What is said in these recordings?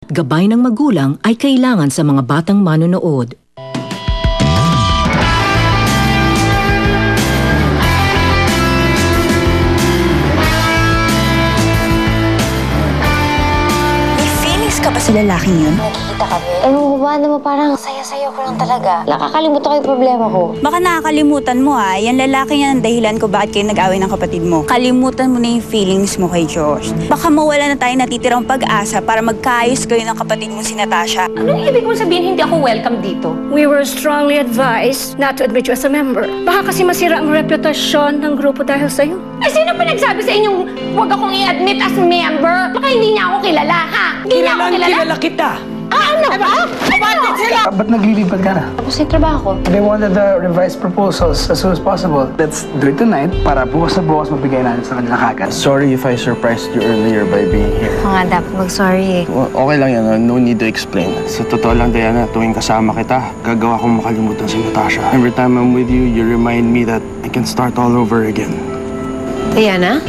Gabay ng magulang ay kailangan sa mga batang manonood. May feelings ka ba sa lalaking yun? Nakikita kami. Ewan mo ba, mo parang saya-saya ko lang talaga. Nakakalimutan ko yung problema ko. Baka nakakalimutan mo yan lalaki yan ang dahilan ko bakit kayo nag-away ng kapatid mo. Kalimutan mo na yung feelings mo kay Josh. Baka mawala na tayo natitirang pag-asa para magkaayos kayo ng kapatid mo si Natasha. Anong ibig mong sabihin hindi ako welcome dito? We were strongly advised not to admit you as a member. Baka kasi masira ang reputasyon ng grupo dahil sa'yo. Eh, sino pa nagsabi sa inyong huwag akong i-admit as member? Baka hindi niya ako kilala, ha? Hindi niya ako kilala? Kilala kita! Ano ba? Bakit sila? Ba't naglilipat ka na? Tapos yung trabaho ko. They wanted the revised proposals as soon as possible. Let's do it tonight para bukas na bukas mabigay natin sa kanila kagad. Sorry if I surprised you earlier by being here. Oo nga, dapat mag-sorry eh. Well, okay lang yan. No need to explain. Sa totoo lang, Diana, tuwing kasama kita, gagawa kong makalimutan si Natasha. Every time I'm with you, you remind me that I can start all over again. Diana?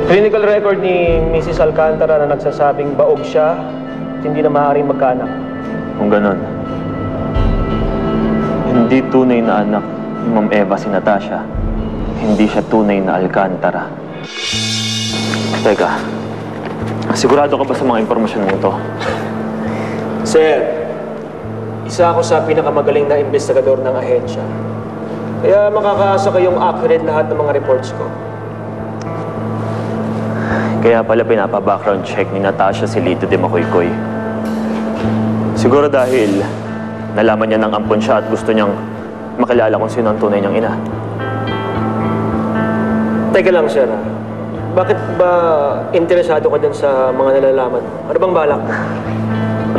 Clinical record ni Mrs. Alcantara na nagsasabing baog siya at hindi na maaaring magkaanak. Kung ganon, hindi tunay na anak ni Ma'am Eva si Natasha. Hindi siya tunay na Alcantara. Teka, sigurado ka ba sa mga impormasyon mo ito? Sir, isa ako sa pinakamagaling na investigador ng ahensya. Kaya makakaasa kayong accurate lahat ng mga reports ko. Kaya pala pinapa-background check ni Natasha si Lito de Makoykoy. Siguro dahil nalaman niya ng ampon siya at gusto niyang makilala kung sino ang tunay niyang ina. Teka lang, sir. Bakit ba interesado ka dun sa mga nalalaman? Ano bang balak mo?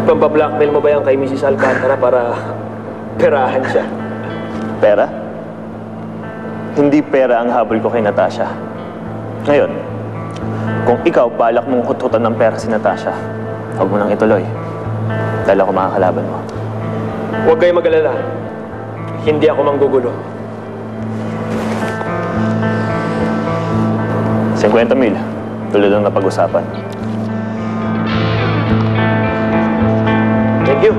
Ipampa-blackmail mo ba yan kay Mrs. Alcantara para perahan siya? Pera? Hindi pera ang habol ko kay Natasha. Ngayon, kung ikaw balak mong hut-hutan ng pera si Natasha, huwag mo nang ituloy. Dahil ako makakalaban mo. Huwag kayo mag-alala. Hindi ako manggugulo. 50,000. Tulad ng napag-usapan. Thank you.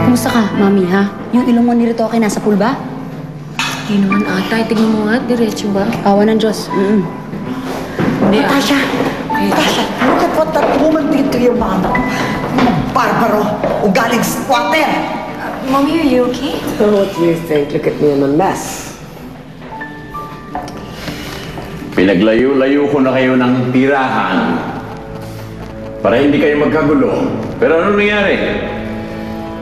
Kumusta ka, Mami, ha? Yung ilong mo ni Ritoke nasa pool ba? Hindi naman ata. Tignan mo nga, diretso ba? Awa ng Diyos. Natasha! Natasha! Look at what that woman did to your mom. Mga barbaro! Ugaling squatter! Mommy, are you okay? What do you think? Look at me, I'm a mess. Pinaglayo-layo ko na kayo ng tirahan para hindi kayo magkagulo. Pero ano nangyari?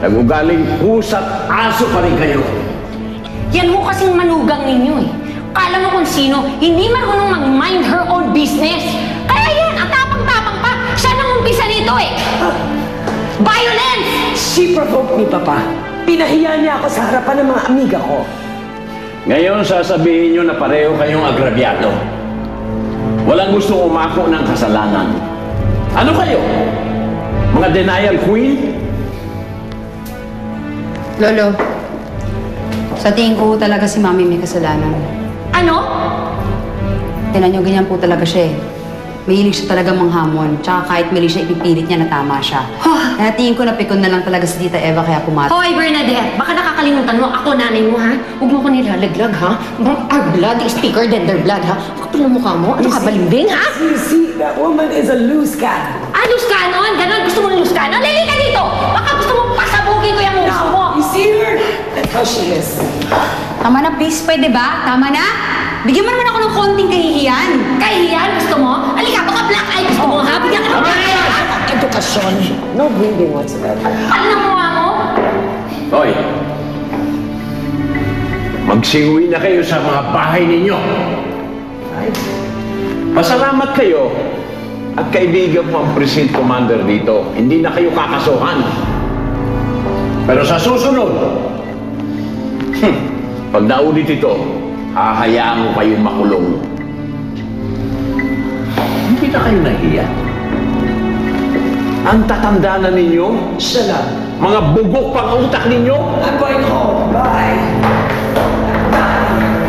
Nag-ugaling pusa't aso pa rin kayo. Yan ho kasing manugang ninyo eh. Kala mo kung sino, hindi marunong mag-mind her own business. Kaya yan, ang tapang-tapang pa. Siya nang umpisa nito eh. Violence! She provoked me, Papa. Pinahiya niya ako sa harapan ng mga amiga ko. Ngayon sasabihin nyo na pareho kayong agrabyado. Walang gustong umako ng kasalanan. Ano kayo? Mga denial queen? Lolo, sa tingin ko talaga si Mami may kasalanan. Ano? Tinan niyo, ganyan po talaga siya eh. Mahilig siya talaga manghamon. Tsaka kahit mali siya, ipipilit niya na tama siya. Kaya tingin ko napikon na lang talaga si Tita Eva kaya pumatay. Hoy, Bernadette! Baka nakakalimutan mo, ako nanay mo, ha? Huwag mo ko nilalaglag, ha? Our blood is thicker than their blood, ha? Kapal na mukha mo? Ano ka, balimbing, ha? You see, that woman is a loose cannon. Ah, loose cannon? Ganon? Gusto mo loose cannon? Lili ka dito! Baka gusto mo pasabugin ko yung uso mo! You see her? That's how she is. Tama na, please. Pwede ba? Tama na? Bigyan mo naman ako ng konting kahihiyan. Kahiyan? Gusto mo? Alika, baka black eye gusto mo, ha? Bigyan ka ng black eye, ha? Edukasyon. No breathing whatsoever. Ano na mukha mo? Hoy! Magsiuwi na kayo sa mga bahay ninyo. Pasalamat kayo at kaibigan mo ang precinct commander dito. Hindi na kayo kakasuhan. Pero sa susunod, pag naulit ito, hahayaan ko kayong makulong. Hindi na kayo nahiya. Ang tatanda na ninyo, Shut up. mga bugok pang utak ninyo. I'm going home. Bye. Bye.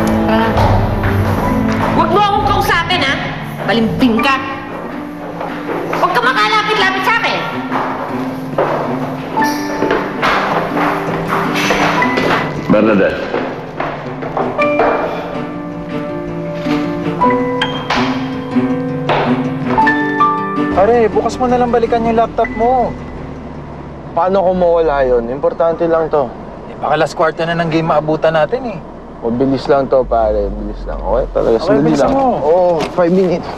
Pare, bukas mo na lang balikan yung laptop mo. Paano kung mawala yun? Importante lang to. Baka last quarter na ng game maabutan natin eh. O, bilis lang to, pare. Bilis lang. Okay, talaga. Okay, Sandali bilisan lang. mo. Oo, 5 minutes.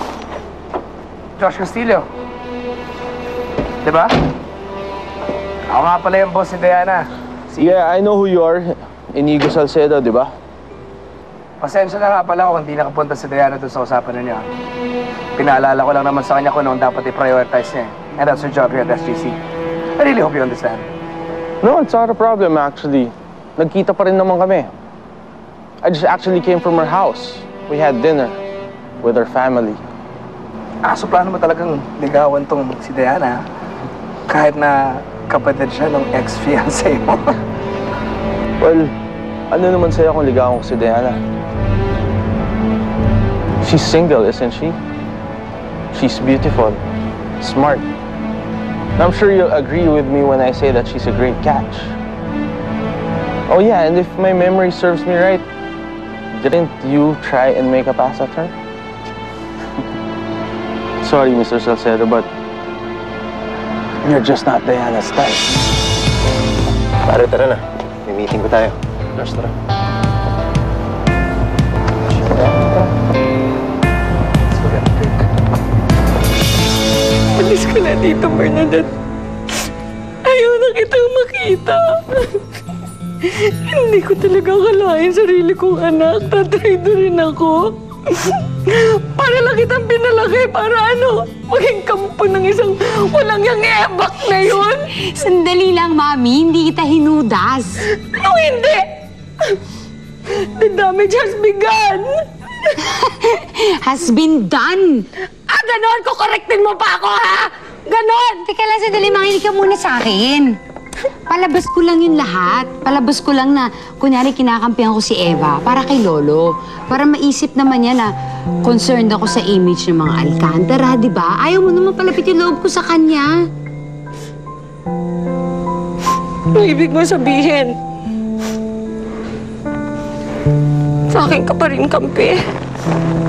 Josh Castillo. Diba? Ako nga pala yung boss ni Diana. Yeah, I know who you are. Inigo Salcedo, di ba? Pasensya na nga pala kung hindi nakapunta si Diana doon sa usapan ninyo. Pinaalala ko lang naman sa kanya kung noong dapat i-prioritize niya. And that's her job here at SGC. I really hope you understand. No, it's not a problem, actually. Nagkita pa rin naman kami. I just actually came from her house. We had dinner with her family. So plano mo talagang ligawan tong si Diana kahit na kapatid siya ng ex-fiancé mo. Well, ano naman sa'yo kung ligawan ko si Diana? She's single, isn't she? She's beautiful, smart. And I'm sure you'll agree with me when I say that she's a great catch. Oh yeah, and if my memory serves me right, didn't you try and make a pass at her? Sorry, Mr. Salcedo, but you're just not Diana's type. Pare, tara na. May meeting ko tayo. Just tara. Alis ka na dito, Bernadette. Ayaw na kitang makita. Hindi ko talaga akalain sarili kong anak. Tatraido rin ako. Para lang kitang pinalaki para maging kampo ng isang walang yang ebak na yun. Sandali lang, Mami. Hindi kita hinudas. No, hindi! The damage has begun. Has been done. Ganon? Kukorektin mo pa ako, ha? Ganon! Teka lang, sandali. Makinig ka muna sa akin. Palabas ko lang yun lahat. Palabas ko lang na, kunyari, kinakampihan ko si Eva para kay Lolo. Para maisip naman niya na concerned ako sa image ng mga Alcantara, di ba? Ayaw mo naman palapit yung loob ko sa kanya. Ano ibig mo sabihin? Sa akin ka pa rin kampi.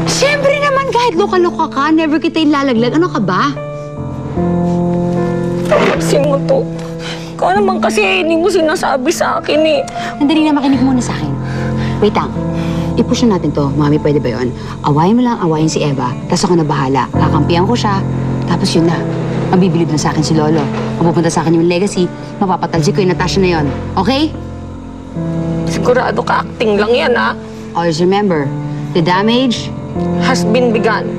Siyempre naman, kahit loka-loka ka, never kita ilalaglag. Ano ka ba? Tapsin mo to. Ikaw naman kasi hindi mo sinasabi sa akin eh. Nandali na, makinig muna sa akin. Wait lang. I-push na natin to. Mami, pwede ba yun? Awayin mo lang, awayin si Eva. Tapos ako na bahala. Kakampihan ko siya. Tapos yun na. Mabibilib na sa akin si Lolo. Mapupunta sa akin yung legacy. Mapapatalsik ko yung Natasha na yun. Okay? Sigurado ka acting lang yan, ha? Always remember, the damage has been begun.